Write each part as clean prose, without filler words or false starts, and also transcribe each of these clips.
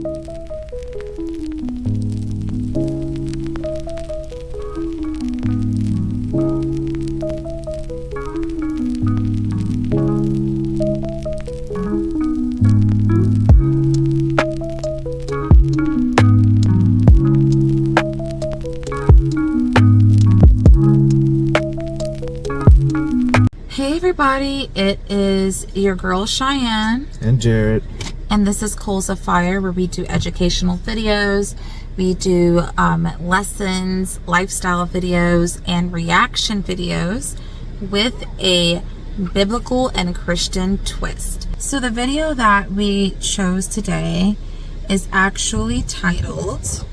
Hey everybody, it is your girl Cheyenne and Jared, and this is Coals of Fire, where we do educational videos, we do lessons, lifestyle videos, and reaction videos with a biblical and Christian twist. So the video that we chose today is actually titled,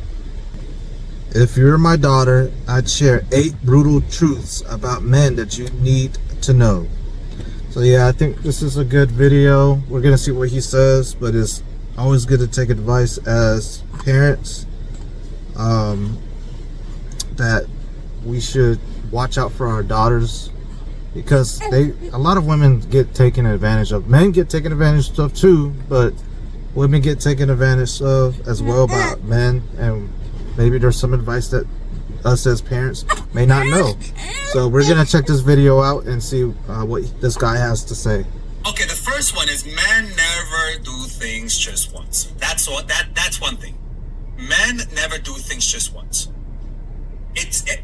"If You're My Daughter, I'd Share 8 Brutal Truths About Men That You Need to Know." So yeah, I think this is a good video. We're gonna see what he says, but it's always good to take advice as parents, that we should watch out for our daughters, because a lot of women get taken advantage of. Men get taken advantage of too, but women get taken advantage of as well by men, and maybe there's some advice that us as parents may not know. So we're gonna check this video out and see what this guy has to say. Okay, the first one is men never do things just once. That's one thing. Men never do things just once.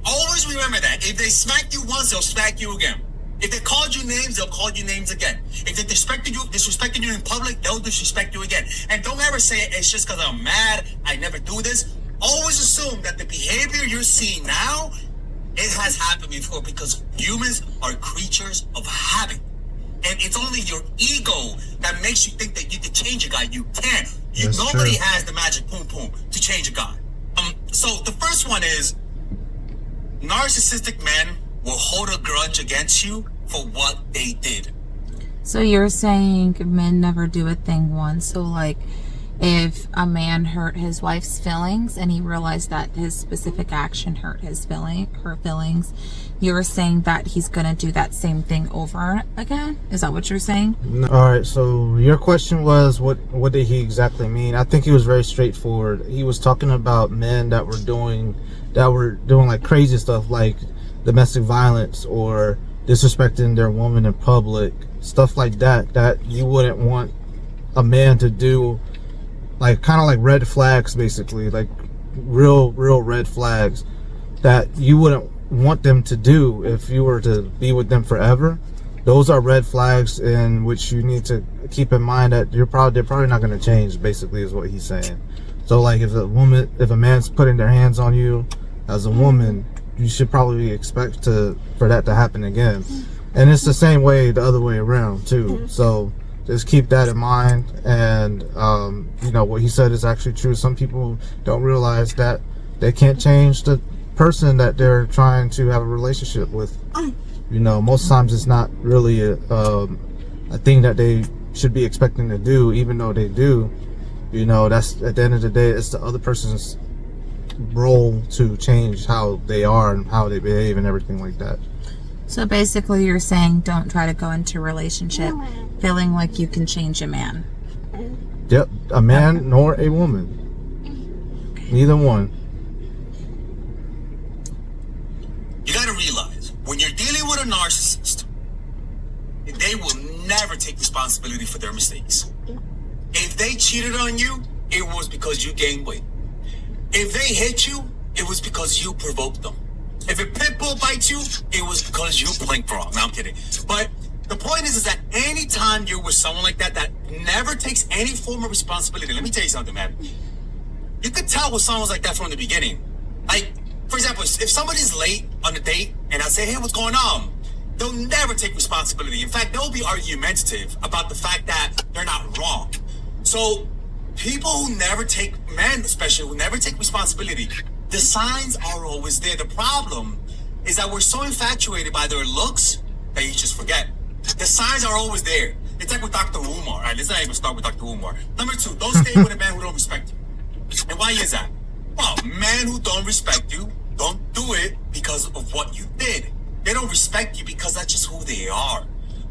Always remember that. If they smacked you once, they'll smack you again. If they called you names, they'll call you names again. If they disrespected you in public, they'll disrespect you again. And don't ever say it's just because I'm mad, I never do this. Always assume that the behavior you're seeing now, it has happened before, because humans are creatures of habit. And it's only your ego that makes you think that you can change a guy. You can't. Nobody has the magic boom boom to change a guy. So the first one is, narcissistic men will hold a grudge against you for what they did. so you're saying men never do a thing once. So like, if a man hurt his wife's feelings and he realized that his specific action hurt her feelings, you're saying that he's gonna do that same thing over again? Is that what you're saying? All right, so your question was, what did he exactly mean? I think he was very straightforward. He was talking about men that were doing like crazy stuff, like domestic violence or disrespecting their woman in public, stuff like that you wouldn't want a man to do. Like, kind of like red flags, basically, like real red flags that you wouldn't want them to do if you were to be with them forever. Those are red flags in which you need to keep in mind that they're probably not going to change, basically, is what he's saying. So like, if a man's putting their hands on you as a woman, you should probably expect for that to happen again. And it's the same way the other way around too. So just keep that in mind. And you know, what he said is actually true. Some people don't realize that they can't change the person that they're trying to have a relationship with. You know, most times it's not really a thing that they should be expecting to do, even though they do. You know, that's, at the end of the day, it's the other person's role to change how they are and how they behave and everything like that. So basically you're saying don't try to go into a relationship feeling like you can change a man. Yep, a man nor a woman. Neither one. You gotta realize, when you're dealing with a narcissist, they will never take responsibility for their mistakes. If they cheated on you, it was because you gained weight. If they hit you, it was because you provoked them. If a pit bull bites you, it was because you blinked wrong. No, I'm kidding. But the point is that anytime you're with someone like that never takes any form of responsibility, let me tell you something, man. You could tell with someone's like that from the beginning. Like, for example, if somebody's late on a date and I say, hey, what's going on? They'll never take responsibility. In fact, they'll be argumentative about the fact that they're not wrong. So people who never take, men especially, who never take responsibility, the signs are always there. The problem is that we're so infatuated by their looks that you just forget. The signs are always there. It's like with Dr. Umar. All right, let's not even start with Dr. Umar. Number 2, don't stay with a man who don't respect you. And why is that? Well, men who don't respect you don't do it because of what you did. They don't respect you because that's just who they are.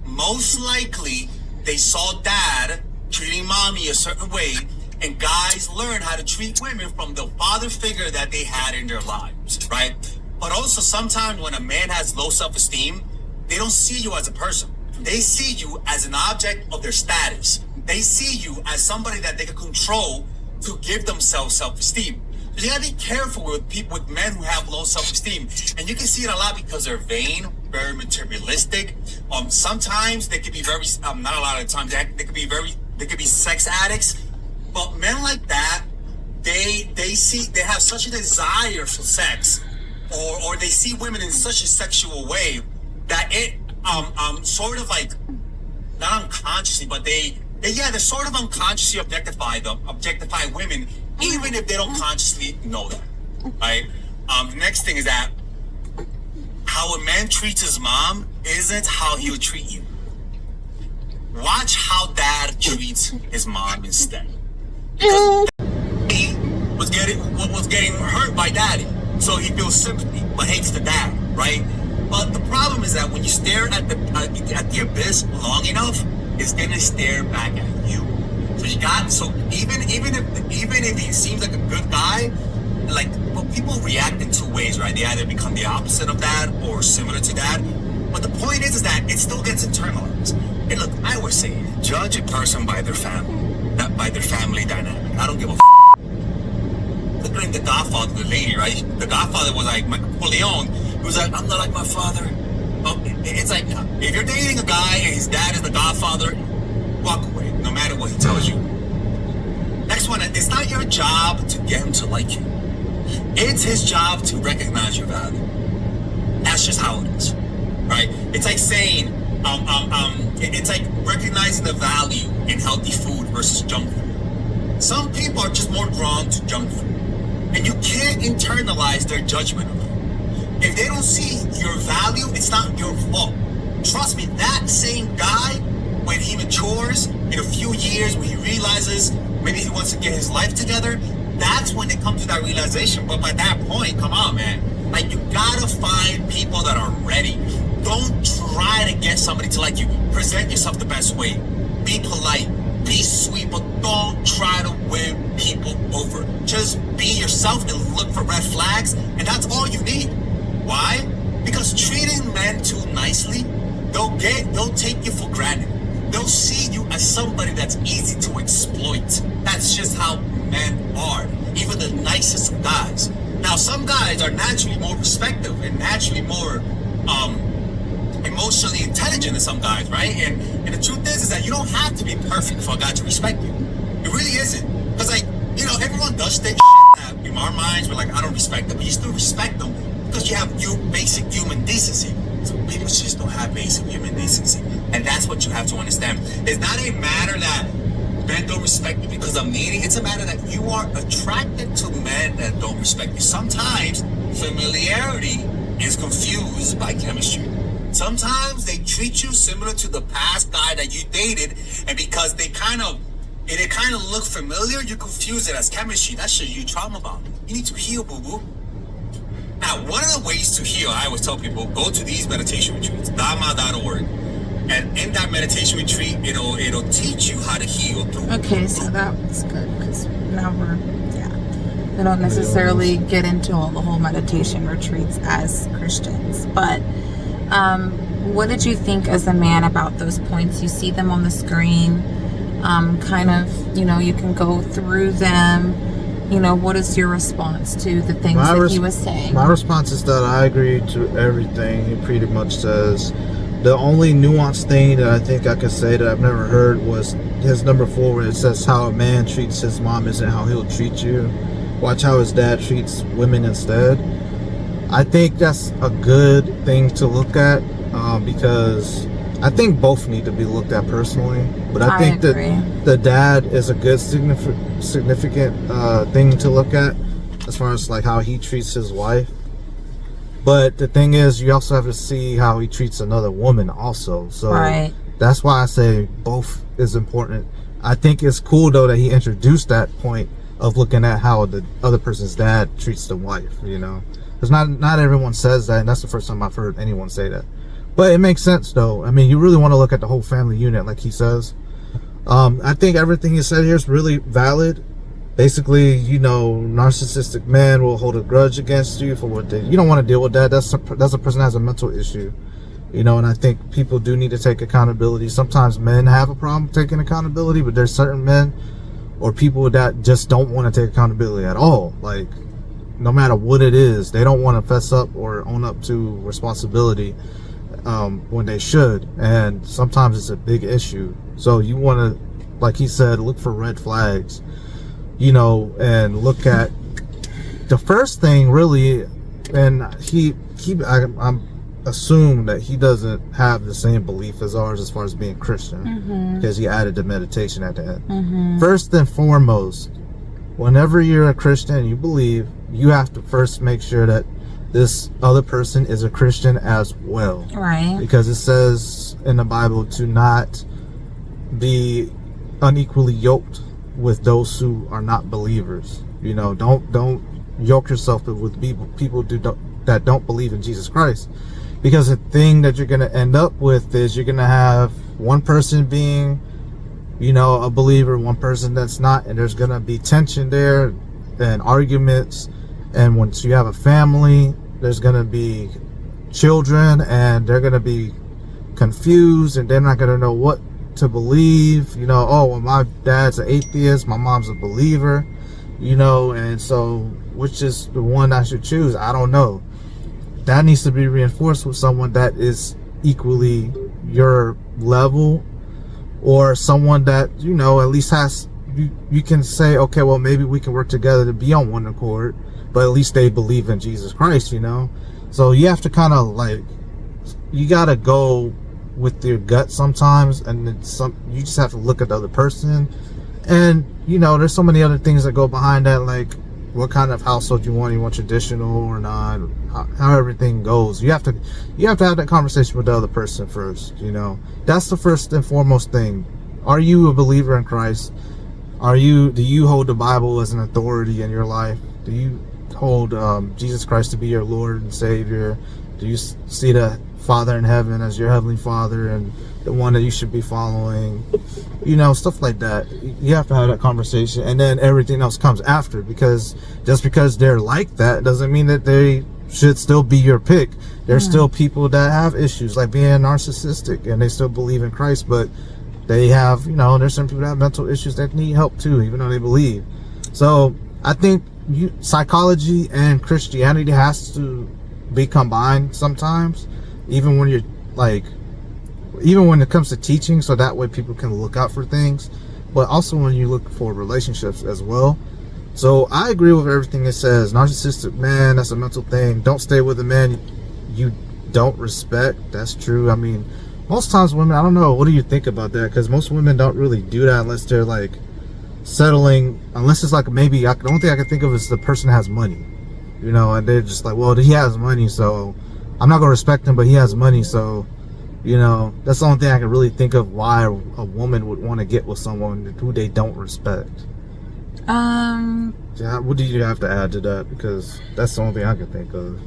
Most likely, they saw dad treating mommy a certain way, And guys learn how to treat women from the father figure that they had in their lives, right? But also sometimes when a man has low self-esteem, they don't see you as a person. They see you as an object of their status. They see you as somebody that they can control to give themselves self-esteem. So you gotta be careful with people, with men who have low self-esteem. And you can see it a lot because they're vain, very materialistic. Sometimes they could be very, not a lot of the time, they could be sex addicts. But men like that, they have such a desire for sex, or they see women in such a sexual way that it sort of like, not unconsciously, but they're sort of unconsciously objectify women, even if they don't consciously know that, right? The next thing is that how a man treats his mom isn't how he would treat you. Watch how dad treats his mom instead. Because he was getting hurt by daddy, so he feels sympathy but hates the dad, right? But the problem is that when you stare at the abyss long enough, it's gonna stare back at you. So even if he seems like a good guy, like, well, people react in two ways, right? They either become the opposite of that or similar to that. But the point is that it still gets internalized. And look, I always say, judge a person by their family, not by their family dynamic. I don't give a f***. Look at The Godfather, the lady, right? The Godfather was like Michael Corleone. He was like, I'm not like my father. It's like, if you're dating a guy and his dad is the Godfather, walk away, no matter what he tells you. Next one, it's not your job to get him to like you. It's his job to recognize your value. That's just how it is, right? It's like saying, it's like recognizing the value in healthy food versus junk food. Some people are just more drawn to junk food, and you can't internalize their judgment of it. If they don't see your value, it's not your fault. Trust me, that same guy, when he matures in a few years, when he realizes maybe he wants to get his life together, that's when they come to that realization. But by that point, come on, man. Like, you gotta find people that are ready. Don't try to get somebody to like you. Present yourself the best way. Be polite. Be sweet, but don't try to win people over. Just be yourself and look for red flags, and that's all you need. Why? Because treating men too nicely, they'll take you for granted. They'll see you as somebody that's easy to exploit. That's just how men are, even the nicest of guys. Now, some guys are naturally more respectful and naturally more emotionally intelligent than some guys, right? And the truth is that you don't have to be perfect for a guy to respect you. It really isn't. Because, like, you know, everyone does things that in our minds we're like, I don't respect them, but you still respect them because you have basic human decency. So people just don't have basic human decency. And that's what you have to understand. It's not a matter that men don't respect you because I'm needy. It's a matter that you are attracted to men that don't respect you. Sometimes familiarity is confused by chemistry. Sometimes they treat you similar to the past guy that you dated, and because they kind of look familiar, you confuse it as chemistry. That's shit you trauma about. You need to heal, boo-boo. Now, one of the ways to heal, I always tell people, go to these meditation retreats, dharma.org. And in that meditation retreat, it'll teach you how to heal through. Okay, so that's good, because now we don't necessarily get into all the whole meditation retreats as Christians. But what did you think as a man about those points? You see them on the screen, kind of, you can go through them. What is your response to the things that he was saying? My response is that I agree to everything he pretty much says. The only nuanced thing that I think I could say that I've never heard was his number 4, where it says how a man treats his mom isn't how he'll treat you. Watch how his dad treats women instead. I think that's a good thing to look at because I think both need to be looked at personally. But I think that the dad is a good significant thing to look at as far as like how he treats his wife. But the thing is, you also have to see how he treats another woman also. So that's why I say both is important. I think it's cool though that he introduced that point of looking at how the other person's dad treats the wife, because not everyone says that, and that's the first time I've heard anyone say that. But it makes sense though. I mean, you really want to look at the whole family unit like he says. I think everything you said here is really valid. Basically, you know, narcissistic men will hold a grudge against you for what they. You don't want to deal with that. That's a person that has a mental issue, you know. And I think people do need to take accountability. Sometimes men have a problem taking accountability, but there's certain men or people that just don't want to take accountability at all. Like, no matter what it is, they don't want to fess up or own up to responsibility when they should. And sometimes it's a big issue. So you want to, like he said, look for red flags, you know, and look at the first thing really. And I'm assume that he doesn't have the same belief as ours as far as being Christian, because he added the meditation at the end. First and foremost, whenever you're a Christian, you believe, you have to first make sure that this other person is a Christian as well. Right. Because it says in the Bible to not be unequally yoked with those who are not believers. You know, don't yoke yourself with people that don't believe in Jesus Christ. Because the thing that you're going to end up with is you're going to have one person being, you know, a believer, one person that's not, and there's going to be tension there and arguments. And once you have a family, there's going to be children, and they're going to be confused, and they're not going to know what to believe. You know, oh, well, my dad's an atheist, my mom's a believer, you know, and so which is the one I should choose? I don't know. That needs to be reinforced with someone that is equally your level, or someone that, you know, at least has, you can say, okay, well, maybe we can work together to be on one accord, but at least they believe in Jesus Christ, you know. So you have to kind of like, you got to go with your gut sometimes, and then you just have to look at the other person. And, you know, there's so many other things that go behind that, like what kind of household you want traditional or not, how everything goes. You have to have that conversation with the other person first, you know. That's the first and foremost thing. Are you a believer in Christ? Do you hold the Bible as an authority in your life? Do you hold Jesus Christ to be your Lord and Savior? Do you see the Father in heaven as your heavenly Father and the one that you should be following? You know, stuff like that. You have to have that conversation, and then everything else comes after. Because just because they're like that doesn't mean that they should still be your pick. There's still people that have issues, like being narcissistic, and they still believe in Christ, but they have, you know, there's some people that have mental issues that need help too, even though they believe. So I think psychology and Christianity has to be combined sometimes, even when you're like, even when it comes to teaching, so that way people can look out for things, but also when you look for relationships as well. So I agree with everything it says. Narcissistic man, that's a mental thing. Don't stay with a man you don't respect. That's true. I mean, most times women, I don't know, what do you think about that? Because most women don't really do that unless they're like settling, unless it's like maybe, the only thing I can think of is the person has money, you know, and they're just like, well, he has money, so I'm not gonna respect him, but he has money, so, you know, that's the only thing I can really think of why a woman would want to get with someone who they don't respect. Yeah, what do you have to add to that? Because that's the only thing I can think of.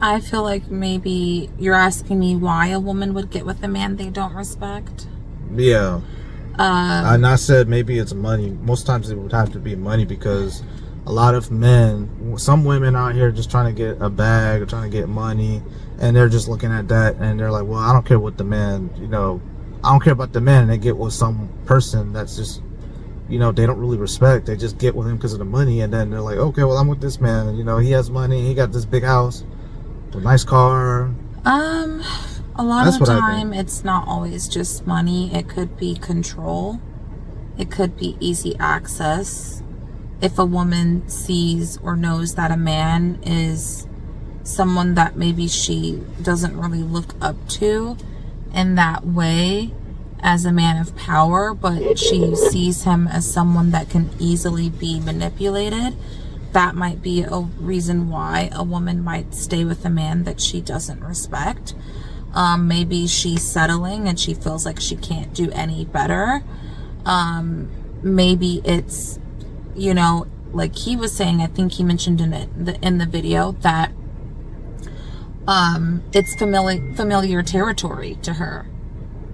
I feel like maybe you're asking me why a woman would get with a man they don't respect. Yeah. And I said maybe it's money. Most times it would have to be money, because a lot of men, some women out here just trying to get a bag or trying to get money, and they're just looking at that and they're like, well, I don't care what the man, you know, I don't care about the man, and they get with some person that's just, you know, they don't really respect. They just get with him because of the money, and then they're like, okay, well, I'm with this man, you know, he has money, he got this big house, a nice car. A lot of the time, it's not always just money. It could be control. It could be easy access. If a woman sees or knows that a man is someone that maybe she doesn't really look up to in that way as a man of power, but she sees him as someone that can easily be manipulated, that might be a reason why a woman might stay with a man that she doesn't respect. Maybe she's settling and she feels like she can't do any better. Maybe it's, you know, like he was saying, I think he mentioned in the video that it's familiar territory to her.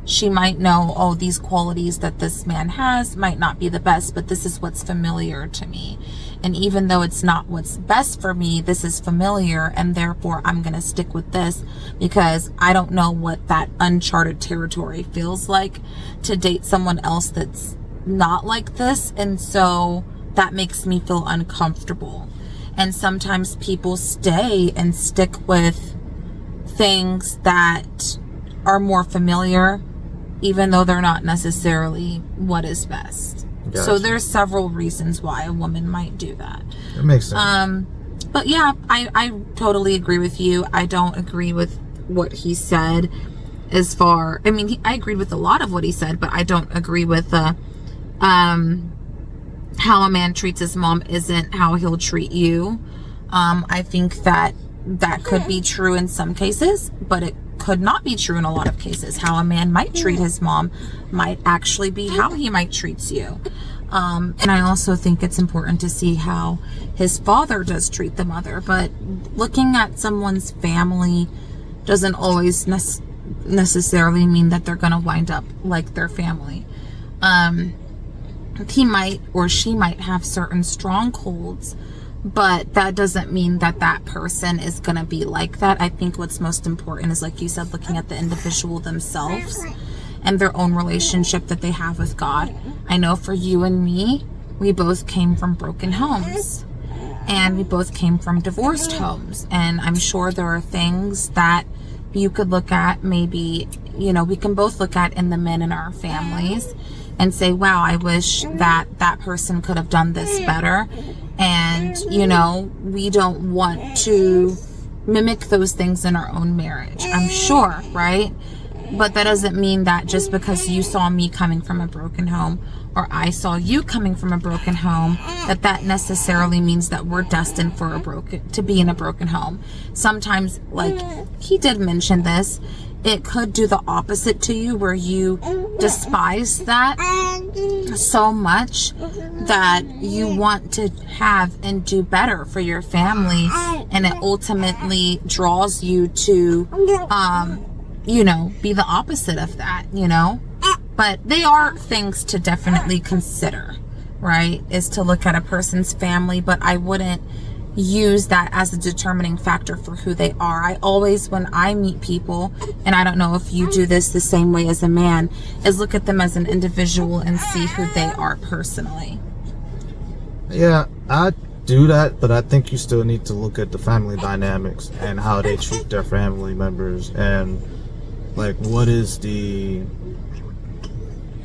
she might know, oh, these qualities that this man has might not be the best, but this is what's familiar to me. And even though it's not what's best for me, this is familiar, and therefore I'm going to stick with this because I don't know what that uncharted territory feels like to date someone else that's not like this. And so that makes me feel uncomfortable. And sometimes people stay and stick with things that are more familiar, even though they're not necessarily what is best. Gotcha. So there's several reasons why a woman might do that. It makes sense. But yeah, I totally agree with you. I don't agree with what he said as far, I mean, I agreed with a lot of what he said, but I don't agree with how a man treats his mom isn't how he'll treat you. I think that could be true in some cases, but it could not be true in a lot of cases. How a man might treat his mom might actually be how he might treat you. And I also think it's important to see how his father does treat the mother. But looking at someone's family doesn't always necessarily mean that they're going to wind up like their family. He might or she might have certain strongholds, but that doesn't mean that that person is going to be like that. I think what's most important is, like you said, looking at the individual themselves and their own relationship that they have with God. I know for you and me, we both came from broken homes and we both came from divorced homes. And I'm sure there are things that you could look at, maybe, you know, we can both look at in the men in our families and say, wow, I wish that that person could have done this better. And, you know, we don't want to mimic those things in our own marriage, I'm sure, right? But that doesn't mean that just because you saw me coming from a broken home or I saw you coming from a broken home, that necessarily means that we're destined for to be in a broken home. Sometimes, like he did mention this, it could do the opposite to you, where you despise that so much that you want to have and do better for your family, and it ultimately draws you to you know, be the opposite of that, you know. But they are things to definitely consider, right? Is to look at a person's family, but I wouldn't use that as a determining factor for who they are. I always, when I meet people, and I don't know if you do this the same way as a man, is look at them as an individual and see who they are personally. Yeah, I do that, but I think you still need to look at the family dynamics and how they treat their family members, and like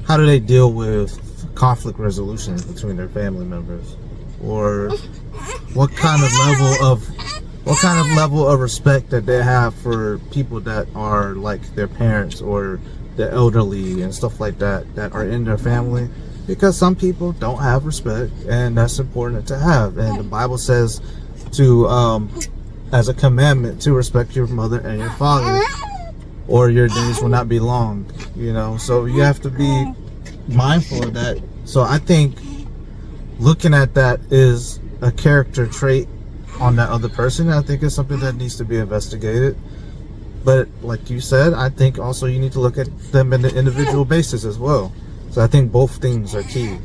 how do they deal with conflict resolution between their family members, or what kind of level of respect that they have for people that are like their parents or the elderly and stuff like that are in their family. Because some people don't have respect, and that's important to have. And the Bible says to as a commandment to respect your mother and your father, or your days will not be long, you know. So you have to be mindful of that. So I think looking at that is a character trait on that other person. I think it's something that needs to be investigated. But like you said, I think also you need to look at them in the individual basis as well. So I think both things are key.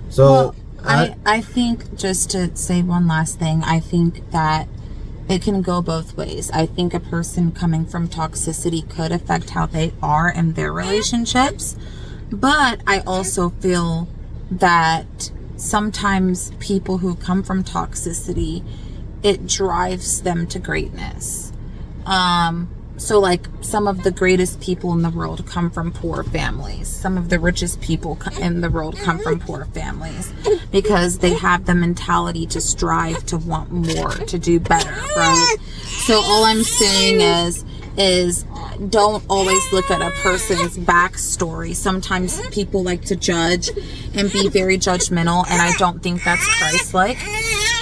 So well, I think, just to say one last thing, I think that it can go both ways. I think a person coming from toxicity could affect how they are in their relationships. But I also feel that sometimes people who come from toxicity, it drives them to greatness. So like some of the greatest people in the world come from poor families. Some of the richest people in the world come from poor families because they have the mentality to strive, to want more, to do better, right? So all I'm saying is don't always look at a person's backstory. Sometimes people like to judge and be very judgmental, and I don't think that's Christ-like.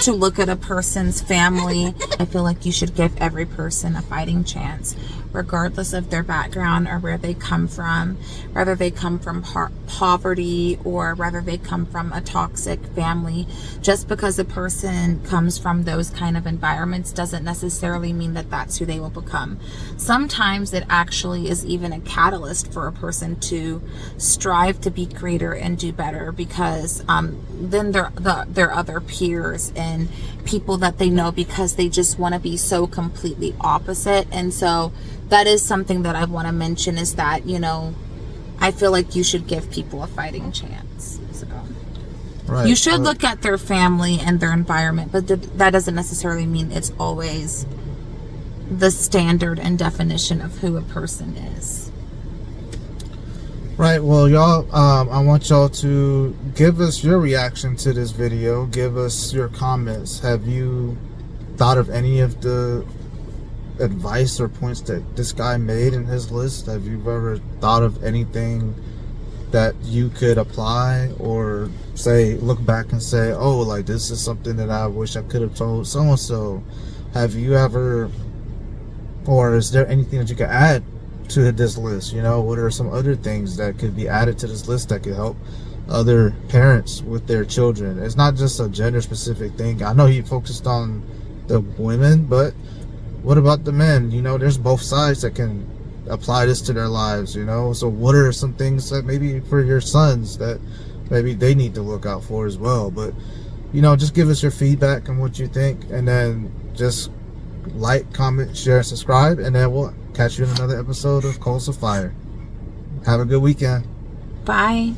To look at a person's family, I feel like you should give every person a fighting chance, regardless of their background or where they come from, whether they come from poverty or whether they come from a toxic family. Just because a person comes from those kind of environments doesn't necessarily mean that that's who they will become. Sometimes it actually is even a catalyst for a person to strive to be greater and do better, because then their other peers and people that they know, because they just want to be so completely opposite. And so that is something that I want to mention, is that, you know, I feel like you should give people a fighting chance. So Right. you should look at their family and their environment, but that doesn't necessarily mean it's always the standard and definition of who a person is. Right, well, y'all, I want y'all to give us your reaction to this video. Give us your comments. Have you thought of any of the advice or points that this guy made in his list? Have you ever thought of anything that you could apply, or say, look back and say, oh, like, this is something that I wish I could have told so-and-so? Have you ever, or is there anything that you could add to this list? You know, what are some other things that could be added to this list that could help other parents with their children? It's not just a gender specific thing. I know he focused on the women, but what about the men? You know, there's both sides that can apply this to their lives, you know. So what are some things that maybe for your sons that maybe they need to look out for as well? But, you know, just give us your feedback and what you think, and then just like, comment, share, subscribe, and then we'll catch you in another episode of Coals of Fire. Have a good weekend. Bye.